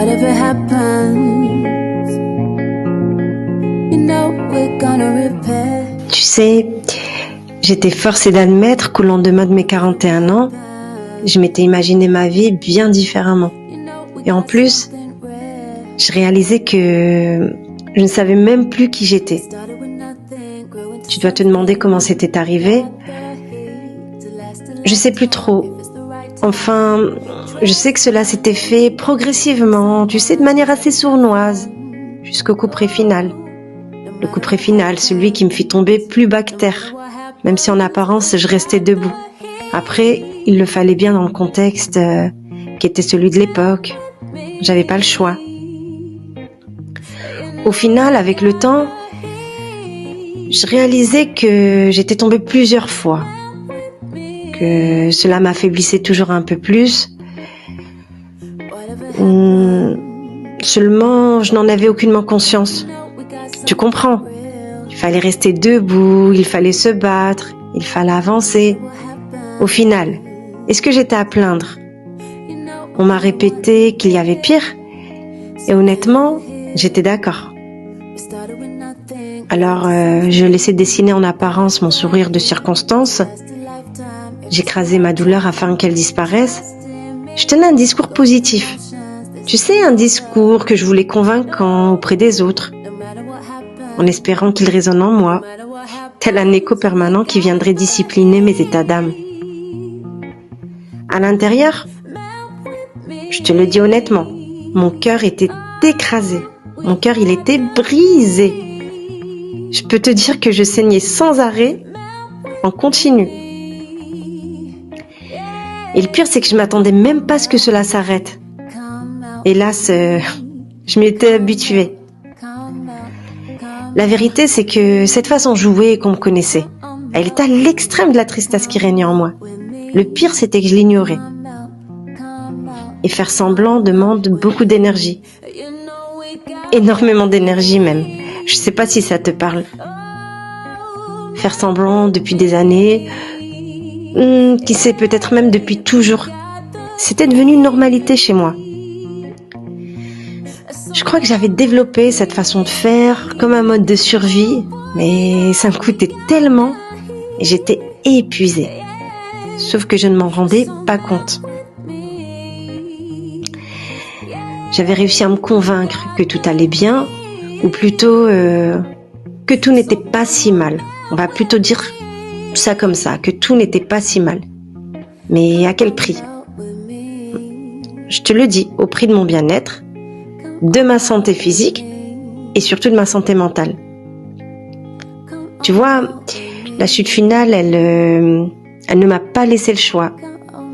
whatever happens, you know we're gonna repair. Tu sais, j'étais forcée d'admettre qu'au lendemain de mes 41 ans, je m'étais imaginé ma vie bien différemment. Et en plus, je réalisais que je ne savais même plus qui j'étais. Tu dois te demander comment c'était arrivé. Je sais plus trop. Enfin, je sais que cela s'était fait progressivement, tu sais, de manière assez sournoise, jusqu'au couperet final. Le couperet final, celui qui me fit tomber plus bas que terre, même si en apparence je restais debout. Après, il le fallait bien dans le contexte qui était celui de l'époque. J'avais pas le choix. Au final, avec le temps, je réalisais que j'étais tombée plusieurs fois, que cela m'affaiblissait toujours un peu plus. Seulement, je n'en avais aucunement conscience. Tu comprends? Il fallait rester debout, il fallait se battre, il fallait avancer. Au final, est-ce que j'étais à plaindre? On m'a répété qu'il y avait pire, et honnêtement, j'étais d'accord. Alors, je laissais dessiner en apparence mon sourire de circonstance. J'écrasais ma douleur afin qu'elle disparaisse. Je tenais un discours positif. Tu sais, un discours que je voulais convaincant auprès des autres, en espérant qu'il résonne en moi, tel un écho permanent qui viendrait discipliner mes états d'âme. À l'intérieur, je te le dis honnêtement, mon cœur était écrasé. Mon cœur, il était brisé. Je peux te dire que je saignais sans arrêt, en continu. Et le pire, c'est que je m'attendais même pas à ce que cela s'arrête. Hélas, je m'y étais habituée. La vérité, c'est que cette façon de jouer qu'on me connaissait, elle était à l'extrême de la tristesse qui régnait en moi. Le pire, c'était que je l'ignorais. Et faire semblant demande beaucoup d'énergie. Énormément d'énergie même. Je sais pas si ça te parle. Faire semblant depuis des années, qui sait, peut-être même depuis toujours. C'était devenu une normalité chez moi. Je crois que j'avais développé cette façon de faire comme un mode de survie, mais ça me coûtait tellement et j'étais épuisée. Sauf que je ne m'en rendais pas compte. J'avais réussi à me convaincre que tout allait bien, ou plutôt que tout n'était pas si mal. On va plutôt dire ça comme ça, que tout n'était pas si mal. Mais à quel prix? Je te le dis, au prix de mon bien-être, de ma santé physique et surtout de ma santé mentale. Tu vois, la chute finale, elle ne m'a pas laissé le choix.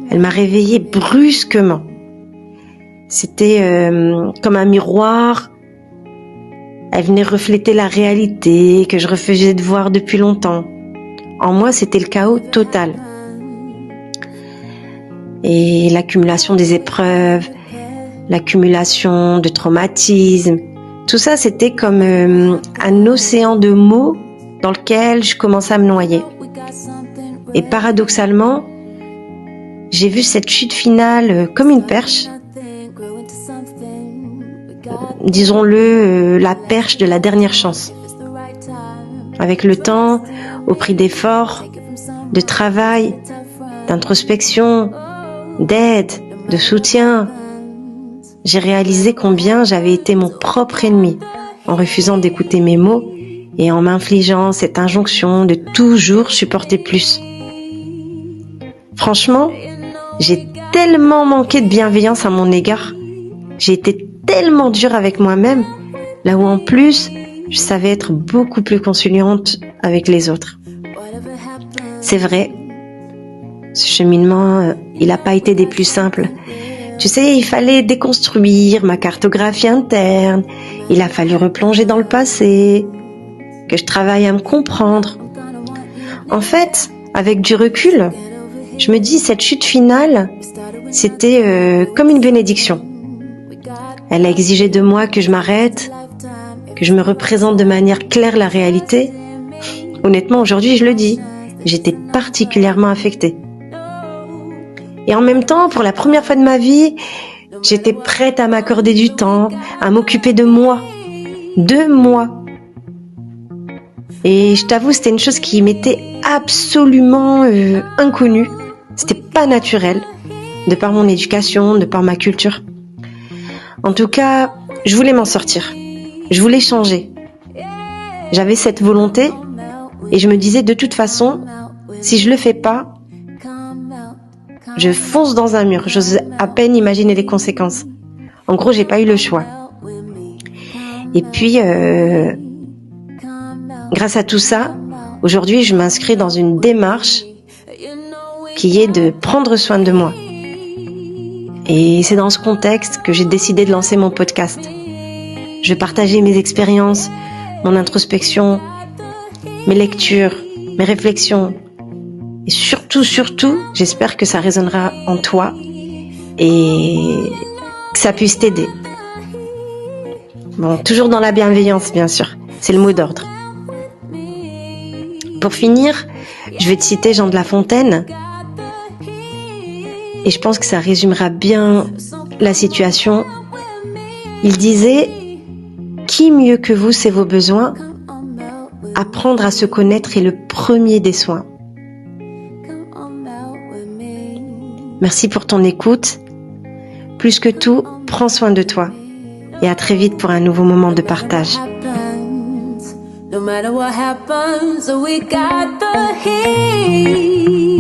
Elle m'a réveillée brusquement. C'était comme un miroir. Elle venait refléter la réalité que je refusais de voir depuis longtemps. En moi, c'était le chaos total. Et l'accumulation des épreuves, l'accumulation de traumatismes, tout ça, c'était comme un océan de mots dans lequel je commençais à me noyer. Et paradoxalement, j'ai vu cette chute finale comme une perche. Disons-le, la perche de la dernière chance. Avec le temps, au prix d'efforts, de travail, d'introspection, d'aide, de soutien, j'ai réalisé combien j'avais été mon propre ennemi en refusant d'écouter mes mots et en m'infligeant cette injonction de toujours supporter plus. Franchement, j'ai tellement manqué de bienveillance à mon égard. J'ai été tellement dure avec moi-même, là où en plus, je savais être beaucoup plus conciliante avec les autres. C'est vrai, ce cheminement, il n'a pas été des plus simples. Tu sais, il fallait déconstruire ma cartographie interne, il a fallu replonger dans le passé, que je travaille à me comprendre. En fait, avec du recul, je me dis, cette chute finale, c'était comme une bénédiction. Elle a exigé de moi que je m'arrête, que je me représente de manière claire la réalité. Honnêtement, aujourd'hui, je le dis, j'étais particulièrement affectée. Et en même temps, pour la première fois de ma vie, J'étais prête à m'accorder du temps, à m'occuper de moi. De moi. Et je t'avoue, c'était une chose qui m'était absolument inconnue. C'était pas naturel, de par mon éducation, de par ma culture. En tout cas, je voulais m'en sortir. Je voulais changer. J'avais cette volonté et je me disais de toute façon, si je le fais pas, je fonce dans un mur. J'ose à peine imaginer les conséquences. En gros, j'ai pas eu le choix. Et puis, grâce à tout ça, aujourd'hui, je m'inscris dans une démarche qui est de prendre soin de moi. Et c'est dans ce contexte que j'ai décidé de lancer mon podcast. Je vais partager mes expériences, mon introspection, mes lectures, mes réflexions. Et surtout, j'espère que ça résonnera en toi et que ça puisse t'aider. Bon, toujours dans la bienveillance, bien sûr. C'est le mot d'ordre. Pour finir, je vais te citer Jean de La Fontaine. Et je pense que ça résumera bien la situation. Il disait « Qui mieux que vous sait vos besoins ? Apprendre à se connaître est le premier des soins. » Merci pour ton écoute. Plus que tout, prends soin de toi. Et à très vite pour un nouveau moment de partage. No matter what happens, we got the heat.